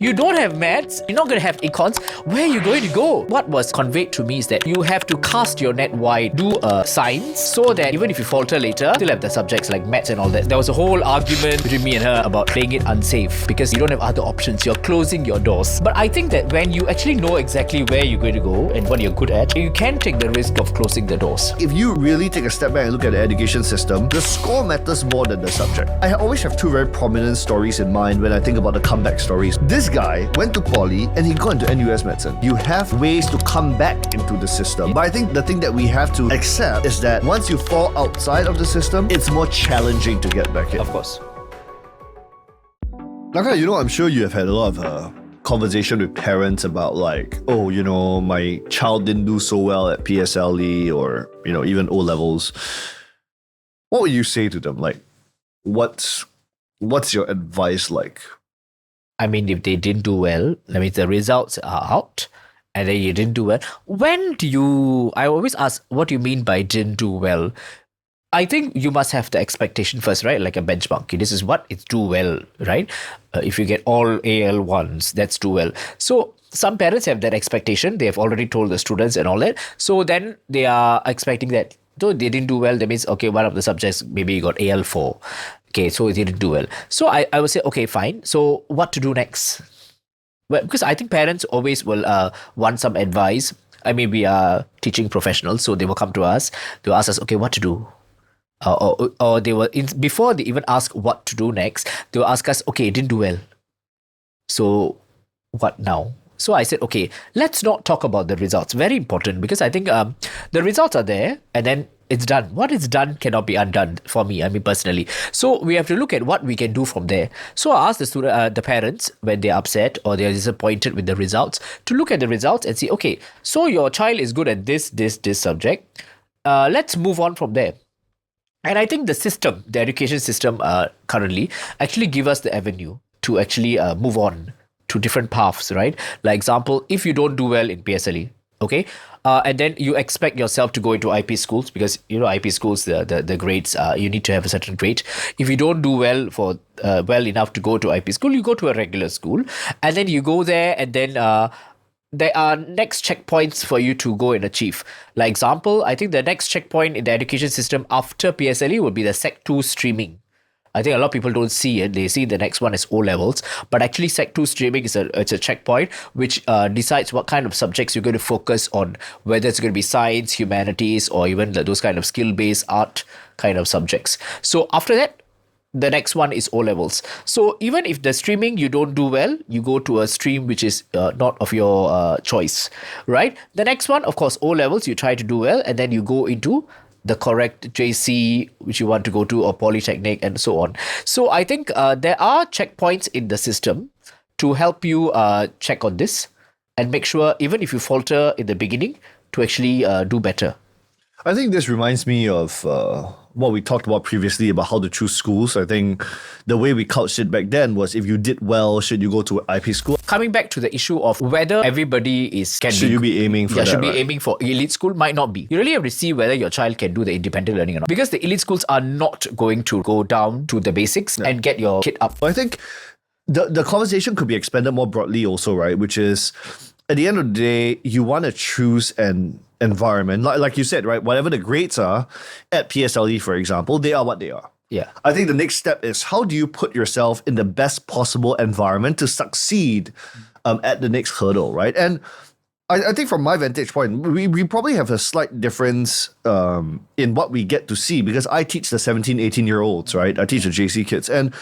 You don't have maths, you're not going to have econs. Where are you going to go? What was conveyed to me is that you have to cast your net wide, do science, so that even if you falter later, still have the subjects like maths and all that. There was a whole argument between me and her about playing it unsafe because you don't have other options. You're closing your doors. But I think that when you actually know exactly where you're going to go and what you're good at, you can take the risk of closing the doors. If you really take a step back and look at the education system, the score matters more than the subject. I always have two very prominent stories in mind when I think about the comeback stories. This guy went to poly and he got into NUS medicine. You have ways to come back into the system. But I think the thing that we have to accept is that once you fall outside of the system, it's more challenging to get back in. Of course. Naga, I'm sure you have had a lot of conversation with parents about my child didn't do so well at PSLE or, even O levels. What would you say to them? Like, what's your advice like? I mean, if they didn't do well, that means the results are out and then you didn't do well. I always ask, what do you mean by didn't do well? I think you must have the expectation first, right? Like a benchmark. This is what it's do well, right? If you get all AL1s, that's do well. So some parents have that expectation. They have already told the students and all that. So then they are expecting that, though they didn't do well, that means, okay, one of the subjects, maybe you got AL4. Okay, so it didn't do well. So I would say, okay, fine. So what to do next? Well, because I think parents always will want some advice. I mean, we are teaching professionals, so they will come to us. They will ask us, okay, what to do? Or they will, before they even ask what to do next, they will ask us, okay, it didn't do well. So what now? So I said, okay, let's not talk about the results. Very important, because I think the results are there and then it's done. What is done cannot be undone for me, personally. So we have to look at what we can do from there. So I asked the parents when they're upset or they're disappointed with the results to look at the results and see, okay, so your child is good at this subject. Let's move on from there. And I think the education system currently actually give us the avenue to actually move on to different paths, right? Like example, if you don't do well in PSLE, okay, and then you expect yourself to go into IP schools because IP schools the grades you need to have a certain grade. If you don't do well for well enough to go to IP school, you go to a regular school, and then you go there, and then there are next checkpoints for you to go and achieve. Like example, I think the next checkpoint in the education system after PSLE would be the Sec 2 streaming. I think a lot of people don't see it. They see the next one as O levels, but actually Sec 2 streaming it's a checkpoint which decides what kind of subjects you're going to focus on, whether it's going to be science, humanities, or even those kind of skill-based art kind of subjects. So after that, the next one is O levels. So even if the streaming you don't do well, you go to a stream which is not of your choice, right? The next one, of course, O levels, you try to do well, and then you go into the correct JC which you want to go to, or polytechnic, and so on. So I think there are checkpoints in the system to help you check on this and make sure even if you falter in the beginning to actually do better. I think this reminds me of what we talked about previously about how to choose schools. I think the way we couched it back then was if you did well, should you go to an IP school? Coming back to the issue of whether everybody should you be aiming for that, should be right? aiming for elite school, might not be. You really have to see whether your child can do the independent learning or not. Because the elite schools are not going to go down to the basics and get your kid up. I think the conversation could be expanded more broadly also, right? Which is, at the end of the day, you want to choose an environment. Like you said, right? Whatever the grades are at PSLE, for example, they are what they are. Yeah. I think the next step is how do you put yourself in the best possible environment to succeed at the next hurdle, right? And I think from my vantage point, we probably have a slight difference in what we get to see, because I teach the 17, 18-year-olds, right? I teach the JC kids. And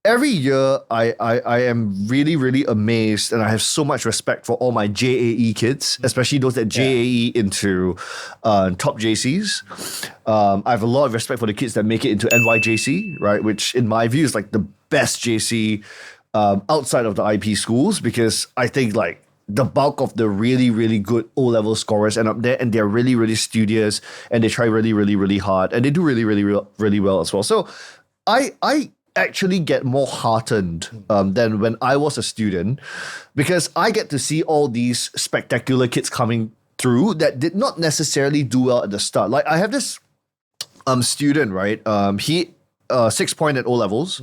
every year, I am really, really amazed, and I have so much respect for all my JAE kids, especially those that JAE into top JCs. I have a lot of respect for the kids that make it into NYJC, right? Which, in my view, is like the best JC outside of the IP schools, because I think like the bulk of the really, really good O-level scorers end up there, and they're really, really studious, and they try really, really, really hard, and they do really, really, really well as well. So I actually get more heartened than when I was a student, because I get to see all these spectacular kids coming through that did not necessarily do well at the start. Like I have this student, right? He 6 point at O levels,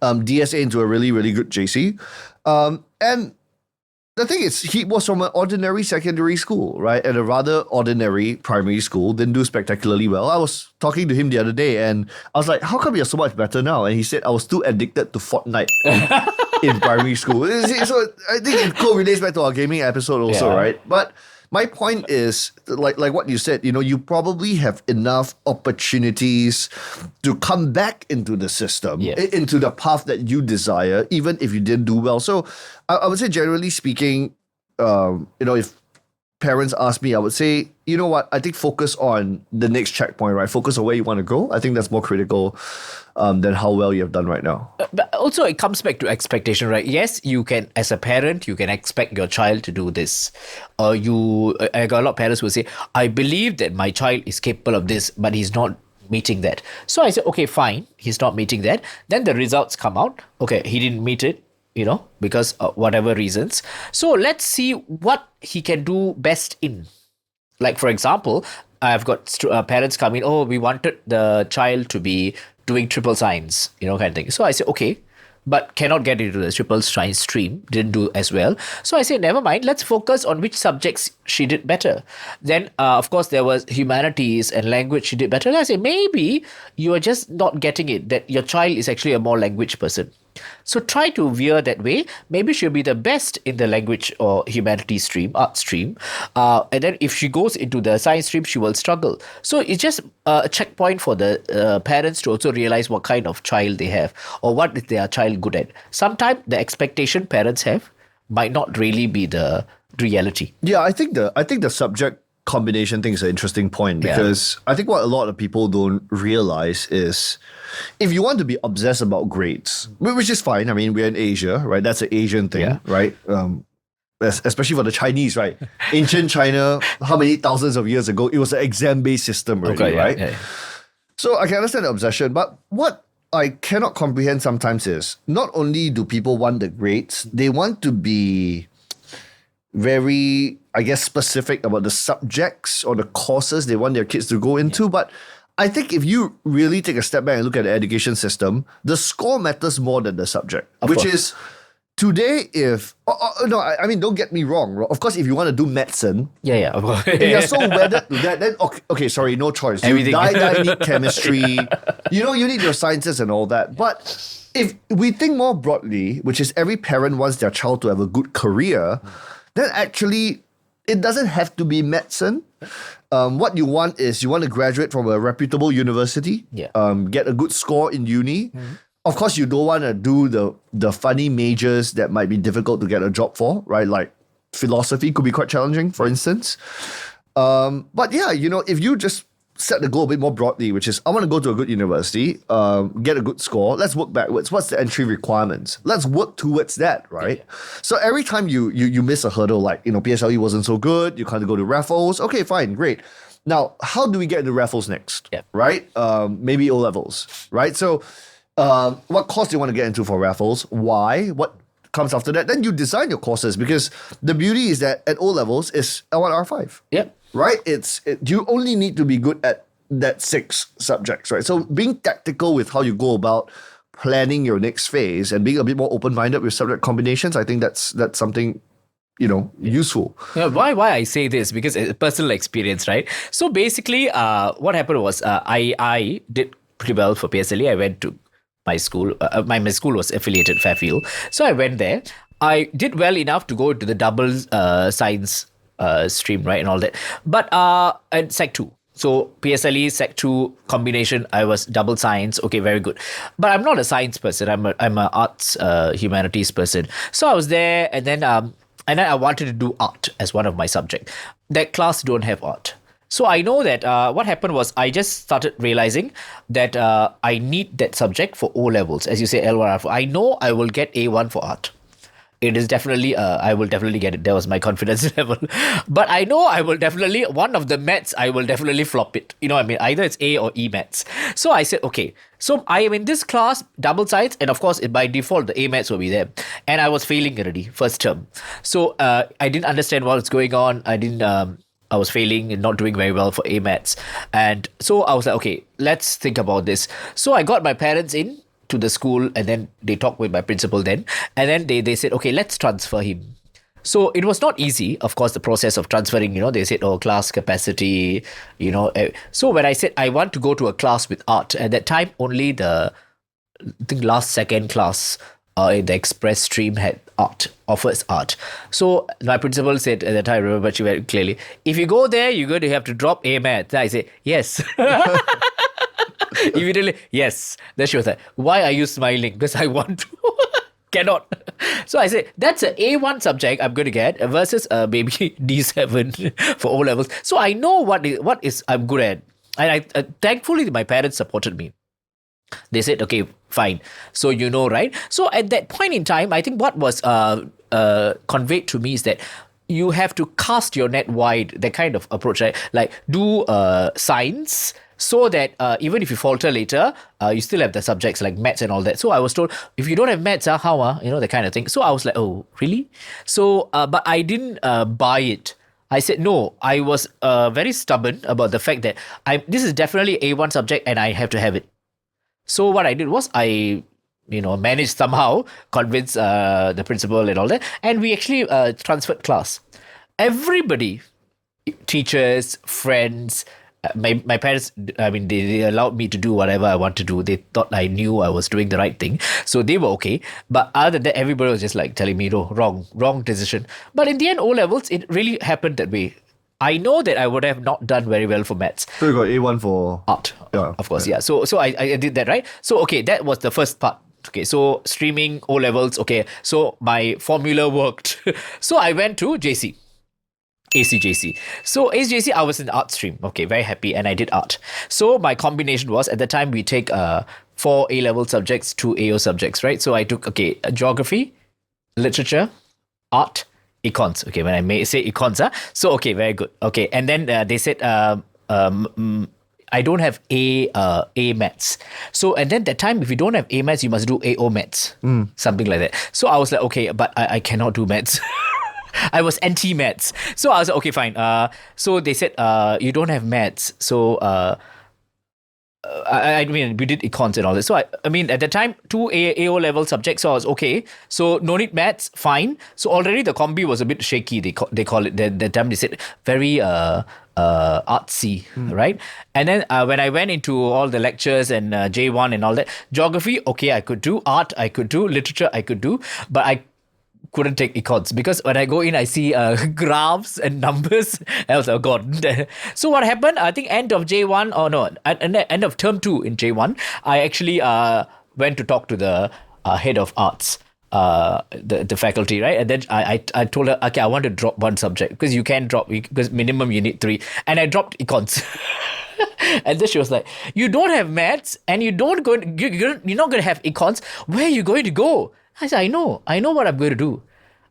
DSA into a really, really good JC. And the thing is, he was from an ordinary secondary school, right? And a rather ordinary primary school, didn't do spectacularly well. I was talking to him the other day and I was like, how come you're so much better now? And he said, I was too addicted to Fortnite in primary school. So I think it correlates back to our gaming episode also, right? But my point is, like what you said, you probably have enough opportunities to come back into the system, into the path that you desire, even if you didn't do well. So I would say, generally speaking, if parents ask me, I would say, you know what, I think focus on the next checkpoint, right? Focus on where you want to go. I think that's more critical than how well you have done right now. But also it comes back to expectation, right? Yes, you can, as a parent, you can expect your child to do this. I got a lot of parents who say, I believe that my child is capable of this, but he's not meeting that. So I said, okay, fine, he's not meeting that. Then the results come out. Okay, he didn't meet it, because of whatever reasons. So let's see what he can do best in. Like, for example, I've got parents come in, we wanted the child to be doing triple science, kind of thing. So I said, okay, but cannot get into the triple science stream, didn't do as well. So I said, never mind, let's focus on which subjects she did better. Then, of course, there was humanities and language she did better. And I said, maybe you are just not getting it, that your child is actually a more language person. So try to veer that way. Maybe she'll be the best in the language or humanities stream, art stream. And then if she goes into the science stream, she will struggle. So it's just a checkpoint for the parents to also realize what kind of child they have or what is their child good at. Sometimes the expectation parents have might not really be the reality. Yeah, I think the subject combination thing is an interesting point because I think what a lot of people don't realize is if you want to be obsessed about grades, which is fine. I mean, we're in Asia, right? That's an Asian thing, right? Especially for the Chinese, right? Ancient China, how many thousands of years ago, it was an exam-based system already, right? Yeah. So I can understand the obsession, but what I cannot comprehend sometimes is not only do people want the grades, they want to be very, I guess, specific about the subjects or the courses they want their kids to go into. But I think if you really take a step back and look at the education system, the score matters more than the subject, which is today if... I mean, don't get me wrong. Of course, if you want to do medicine, of course. If you're so wedded to that, then okay, sorry, no choice. Everything. You need chemistry. You need your sciences and all that. But if we think more broadly, which is every parent wants their child to have a good career, then actually it doesn't have to be medicine. What you want is you want to graduate from a reputable university, get a good score in uni. Of course, you don't want to do the funny majors that might be difficult to get a job for, right? Like philosophy could be quite challenging, for instance. But yeah, if you just set the goal a bit more broadly, which is I want to go to a good university, get a good score. Let's work backwards. What's the entry requirements? Let's work towards that, right? Yeah. So every time you miss a hurdle, like PSLE wasn't so good, you can't go to Raffles. Okay, fine, great. Now, how do we get into Raffles next? Yeah. Right? Maybe O levels, right? So, what course do you want to get into for Raffles? Why? What comes after that? Then you design your courses because the beauty is that at O levels is L1 R5. Yep. Right? You only need to be good at that 6 subjects, right? So being tactical with how you go about planning your next phase and being a bit more open-minded with subject combinations, I think that's something, useful. Yeah, why I say this? Because it's a personal experience, right? So basically, what happened was I did pretty well for PSLE. I went to my school. My school was affiliated Fairfield. So I went there. I did well enough to go to the double science stream, right, and all that. But at Sec 2. So PSLE, Sec 2 combination, I was double science. Okay, very good. But I'm not a science person. I'm a arts, humanities person. So I was there and then I wanted to do art as one of my subjects. That class don't have art. So I know that what happened was I just started realizing that I need that subject for O levels. As you say, L1, R4. I know I will get A1 for art. It is definitely, I will definitely get it. That was my confidence level. But I know I will definitely, one of the maths, I will definitely flop it. Either it's A or E maths. So I said, okay, so I am in this class, double science, and of course, by default, the A maths will be there. And I was failing already, first term. So I didn't understand what was going on. I was failing and not doing very well for A maths. And so I was like, okay, let's think about this. So I got my parents in to the school, and then they talked with my principal then. And then they said, okay, let's transfer him. So it was not easy, of course, the process of transferring, they said, oh, class capacity, So when I said I want to go to a class with art, at that time, only I think second class in the express stream had offers art. So my principal said at that time, I remember she very clearly, if you go there, you're going to have to drop A math. I said, yes. Immediately, yes. Then she was like, why are you smiling? Because I want to. Cannot. So I said, that's an A1 subject I'm going to get versus maybe D7 for O levels. So I know what is I'm good at. And I thankfully, my parents supported me. They said, okay, fine. So right? So at that point in time, I think what was conveyed to me is that you have to cast your net wide, that kind of approach, right? Like do science, so that even if you falter later, you still have the subjects like maths and all that. So I was told, if you don't have maths, how? That kind of thing. So I was like, oh, really? So, but I didn't buy it. I said, no, I was very stubborn about the fact that this is definitely A1 subject and I have to have it. So what I did was I managed somehow, convince the principal and all that. And we actually transferred class. Everybody, teachers, friends, my parents, they allowed me to do whatever I want to do. They thought I knew I was doing the right thing. So they were okay. But other than that, everybody was just like telling me, no, wrong decision. But in the end, O-levels, it really happened that way. I know that I would have not done very well for maths. So you got A1 for art, of course, yeah. So I did that, right? So, okay, that was the first part. Okay, so streaming, O-levels, okay. So my formula worked. So I went to JC. ACJC. So ACJC, I was in the art stream. Okay, very happy. And I did art. So my combination was, at the time, we take 4 A-level subjects, 2 AO subjects, right? So I took, geography, literature, art, econs. Okay, when I may say econs, so okay, very good. Okay, and then they said, I don't have A maths. So, and then that time, if you don't have A maths, you must do AO maths. Something like that. So I was like, okay, but I cannot do maths. I was anti-maths. So I was like, okay, fine. So they said, you don't have maths. So, I mean, we did econs and all this. So, I mean, at the time, 2 AO level subjects, so I was okay. So, no need maths, fine. So, already the combi was a bit shaky, they call it. That time they said, very artsy, right? And then when I went into all the lectures and J1 and all that, geography, okay, I could do. Art, I could do. Literature, I could do. But I couldn't take econs because when I go in, I see graphs and numbers. I was like, oh God. So what happened? I think end of J1, or no, end of term 2 in J1, I actually went to talk to the head of arts, the faculty, right? And then I told her, okay, I want to drop one subject because you can drop, because minimum you need 3. And I dropped econs. And then she was like, you don't have maths and you're not going to have econs. Where are you going to go? I said, I know what I'm going to do.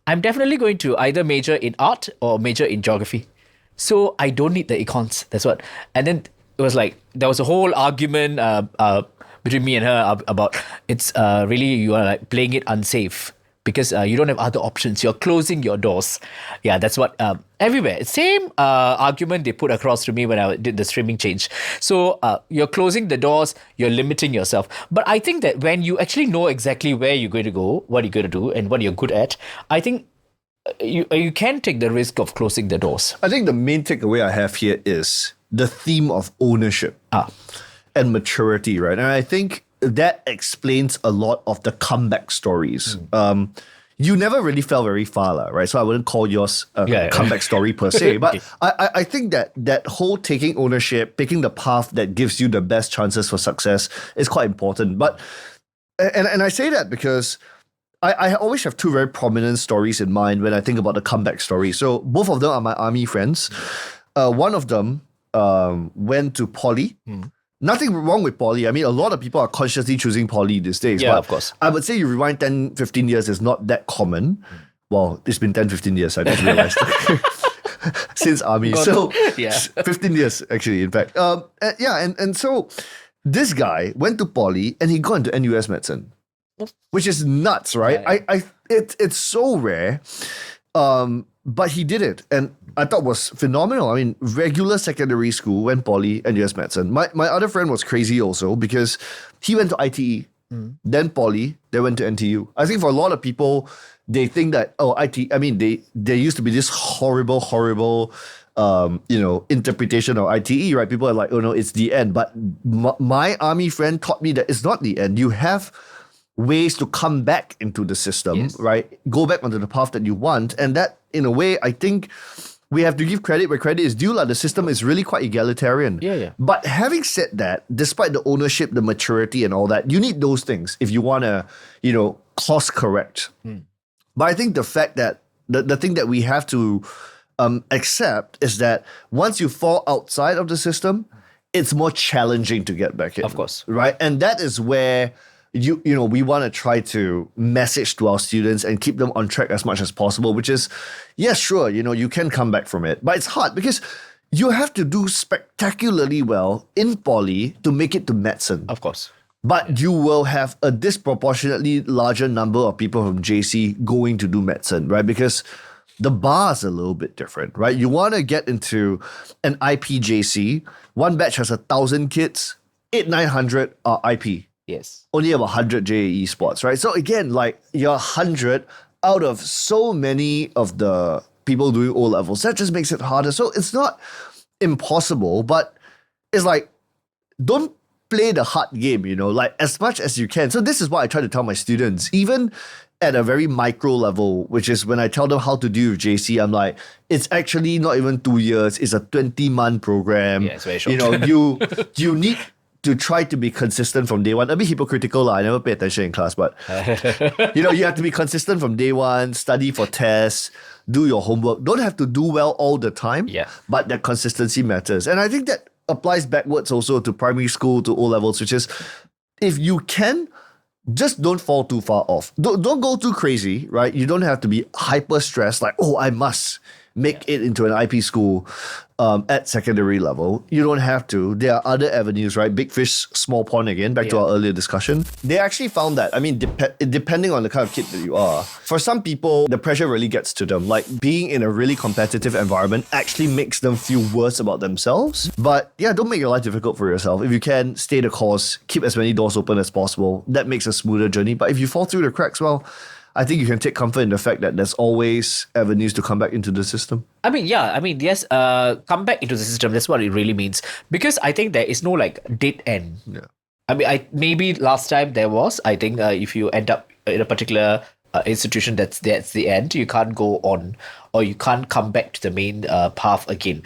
I'm definitely going to either major in art or major in geography. So I don't need the econs. That's what. And then it was like, there was a whole argument between me and her about it's really, you are like playing it unsafe because you don't have other options. You're closing your doors. Yeah, that's what, everywhere. Same argument they put across to me when I did the streaming change. So you're closing the doors, you're limiting yourself. But I think that when you actually know exactly where you're going to go, what you're going to do, and what you're good at, I think you can take the risk of closing the doors. I think the main takeaway I have here is the theme of ownership and maturity, right? And I think that explains a lot of the comeback stories. You never really fell very far, right? So I wouldn't call yours a comeback story per se. But I think that whole taking ownership, picking the path that gives you the best chances for success is quite important. But and I say that because I always have 2 very prominent stories in mind when I think about the comeback story. So both of them are my army friends. One of them went to poly. Nothing wrong with poly. I mean, a lot of people are consciously choosing poly these days. Yeah, but of course. I would say you rewind 10, 15 years is not that common. Well, it's been 10, 15 years, I just realized. Since army. So, 15 years, actually, in fact. And so this guy went to poly and he got into NUS medicine, which is nuts, right? Yeah. It's so rare. But he did it, and I thought was phenomenal. I mean, regular secondary school, went poly and NUS medicine. My other friend was crazy also because he went to ITE. then poly, they went to NTU. I think for a lot of people, they think that, there used to be this horrible, interpretation of ITE, right? People are like, oh no, it's the end. But my army friend taught me that it's not the end. You have ways to come back into the system, right? Go back onto the path that you want. And that, in a way, I think we have to give credit where credit is due. The system is really quite egalitarian. Yeah. But having said that, despite the ownership, the maturity and all that, you need those things if you want to, course correct. But I think the fact that the thing that we have to accept is that once you fall outside of the system, it's more challenging to get back in. Of course. Right? And that is where we want to try to message to our students and keep them on track as much as possible, which is, yes, sure, you can come back from it. But it's hard because you have to do spectacularly well in poly to make it to medicine. Of course. But you will have a disproportionately larger number of people from JC going to do medicine, right? Because the bar is a little bit different, right? You want to get into an IPJC. One batch has 1,000 kids, 900 are IP. Yes. Only about 100 JAE spots, right? So again, you're 100 out of so many of the people doing O levels. That just makes it harder. So it's not impossible, but it's don't play the hard game, as much as you can. So this is what I try to tell my students, even at a very micro level, which is when I tell them how to do with JC, I'm like, it's actually not even 2 years. It's a 20-month program. Yeah, it's very short. You need to try to be consistent from day one. A bit hypocritical, I never pay attention in class, but you have to be consistent from day one, study for tests, do your homework. Don't have to do well all the time, but that consistency matters. And I think that applies backwards also to primary school, to O levels, which is if you can, just don't fall too far off. Don't go too crazy, right? You don't have to be hyper stressed, I must make it into an IP school at secondary level. You don't have to. There are other avenues, right? Big fish, small pond again, back to our earlier discussion. They actually found that, depending on the kind of kid that you are, for some people, the pressure really gets to them. Being in a really competitive environment actually makes them feel worse about themselves. But don't make your life difficult for yourself. If you can, stay the course, keep as many doors open as possible. That makes a smoother journey. But if you fall through the cracks, well, I think you can take comfort in the fact that there's always avenues to come back into the system. Yes, come back into the system. That's what it really means. Because I think there is no dead end. Yeah. Maybe last time there was. I think if you end up in a particular institution, that's the end. You can't go on, or you can't come back to the main path again.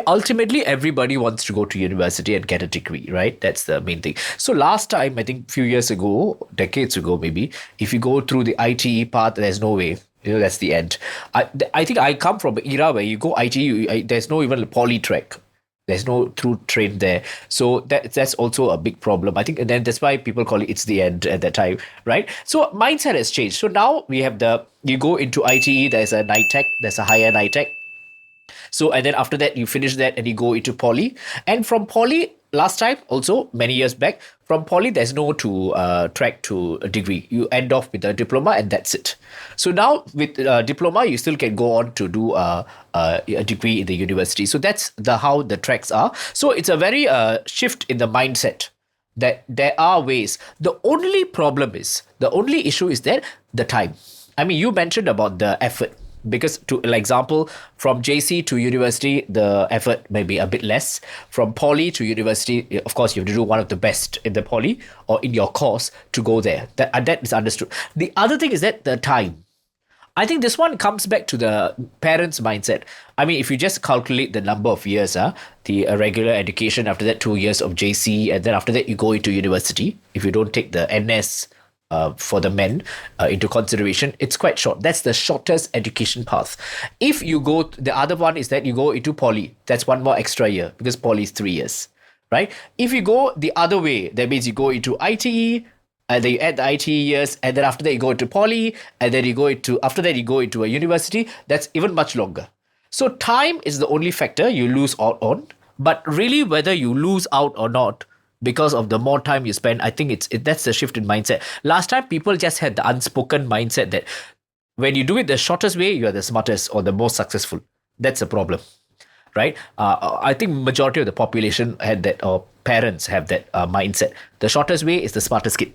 Ultimately, everybody wants to go to university and get a degree, right? That's the main thing. So last time, I think a few years ago, decades ago maybe, if you go through the ITE path, there's no way. That's the end. I think I come from an era where you go ITE, there's no even poly track. There's no through train there. So that's also a big problem. I think, and then that's why people call it's the end at that time, right? So mindset has changed. So now we have you go into ITE, there's a NITEC, there's a higher NITEC. So, and then after that, you finish that and you go into poly. And from poly, last time, also many years back, from poly, there's no track to a degree. You end off with a diploma and that's it. So now with diploma, you still can go on to do a degree in the university. So that's how the tracks are. So it's a very shift in the mindset that there are ways. The only issue is that the time. You mentioned about the effort. Because example, from JC to university, the effort may be a bit less. From poly to university, of course, you have to do one of the best in the poly or in your course to go there. That is understood. The other thing is that the time. I think this one comes back to the parents' mindset. If you just calculate the number of years, the regular education, after that 2 years of JC, and then after that you go into university. If you don't take the NS for the men into consideration, it's quite short. That's the shortest education path. If you go, the other one is that you go into poly. That's one more extra year because poly is 3 years, right? If you go the other way, that means you go into ITE, and then you add the ITE years, and then after that you go into poly, and then after that you go into a university. That's even much longer. So time is the only factor you lose out on. But really, whether you lose out or not, because of the more time you spend, I think that's the shift in mindset. Last time, people just had the unspoken mindset that when you do it the shortest way, you are the smartest or the most successful. That's a problem, right? I think majority of the population had that, or parents have that mindset. The shortest way is the smartest kid.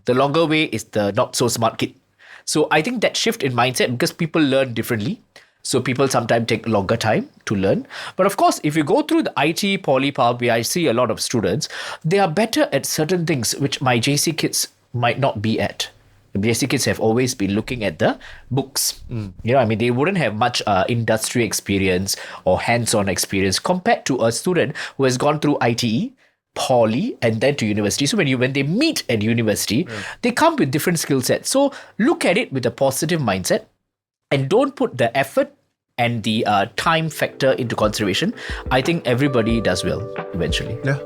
The longer way is the not so smart kid. So I think that shift in mindset, because people learn differently. So people sometimes take longer time to learn. But of course, if you go through the IT poly pathway, I see a lot of students, they are better at certain things which my JC kids might not be at. The JC kids have always been looking at the books. They wouldn't have much industry experience or hands-on experience compared to a student who has gone through ITE, poly, and then to university. So when they meet at university, they come with different skill sets. So look at it with a positive mindset and don't put the effort and the time factor into consideration. I think everybody does well eventually. Yeah.